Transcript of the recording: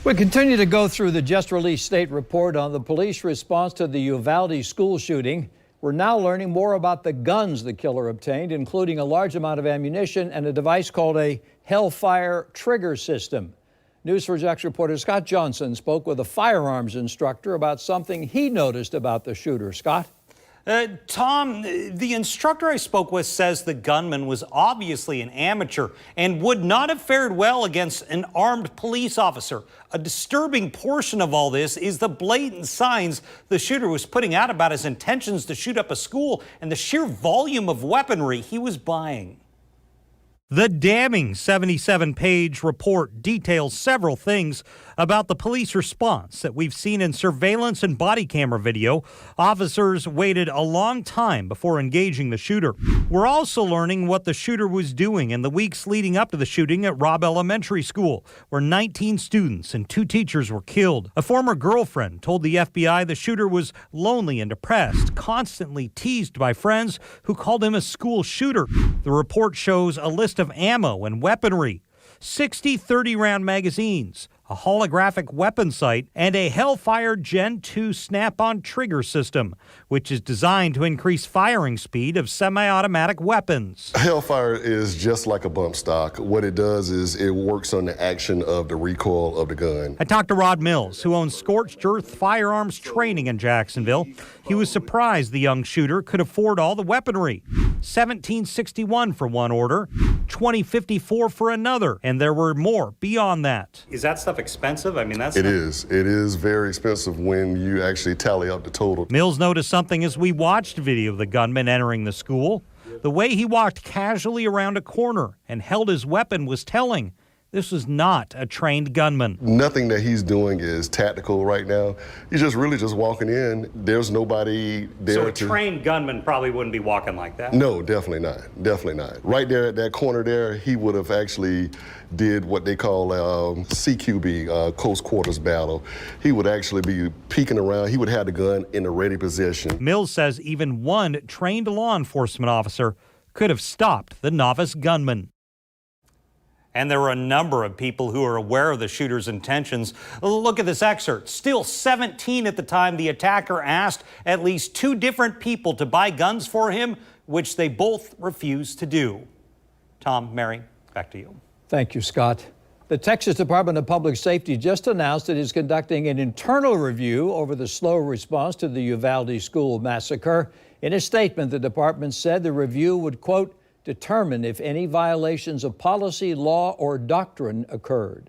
We continue to go through the just-released state report on the police response to the Uvalde school shooting. We're now learning more about the guns the killer obtained, including a large amount of ammunition and a device called a Hellfire trigger system. News4Jax reporter Scott Johnson spoke with a firearms instructor about something he noticed about the shooter. Scott? Tom, the instructor I spoke with says the gunman was obviously an amateur and would not have fared well against an armed police officer. A disturbing portion of all this is the blatant signs the shooter was putting out about his intentions to shoot up a school and the sheer volume of weaponry he was buying. The damning 77-page report details several things about the police response that we've seen in surveillance and body camera video. Officers waited a long time before engaging the shooter. We're also learning what the shooter was doing in the weeks leading up to the shooting at Robb Elementary School, where 19 students and 2 teachers were killed. A former girlfriend told the FBI the shooter was lonely and depressed, constantly teased by friends who called him a school shooter. The report shows a list of ammo and weaponry, 60 30-round magazines, a holographic weapon sight, and a Hellfire Gen 2 snap-on trigger system, which is designed to increase firing speed of semi-automatic weapons. Hellfire is just like a bump stock. What it does is it works on the action of the recoil of the gun. I talked to Rod Mills, who owns Scorched Earth Firearms Training in Jacksonville. He was surprised the young shooter could afford all the weaponry. $1,761 for one order, $2,054 for another, and there were more beyond that. Is that stuff expensive? I mean, It is very expensive when you actually tally up the total. Mills noticed something as we watched video of the gunman entering the school. The way he walked casually around a corner and held his weapon was telling. This was not a trained gunman. Nothing that he's doing is tactical right now. He's just really just walking in. There's nobody there. So a trained gunman probably wouldn't be walking like that? No, definitely not. Definitely not. Right there at that corner there, he would have actually did what they call CQB, close quarters battle. He would actually be peeking around. He would have the gun in a ready position. Mills says even one trained law enforcement officer could have stopped the novice gunman. And there were a number of people who are aware of the shooter's intentions. Look at this excerpt. Still 17 at the time, the attacker asked at least 2 different people to buy guns for him, which they both refused to do. Tom, Mary, back to you. Thank you, Scott. The Texas Department of Public Safety just announced it is conducting an internal review over the slow response to the Uvalde school massacre. In a statement, the department said the review would, quote, determine if any violations of policy, law, or doctrine occurred.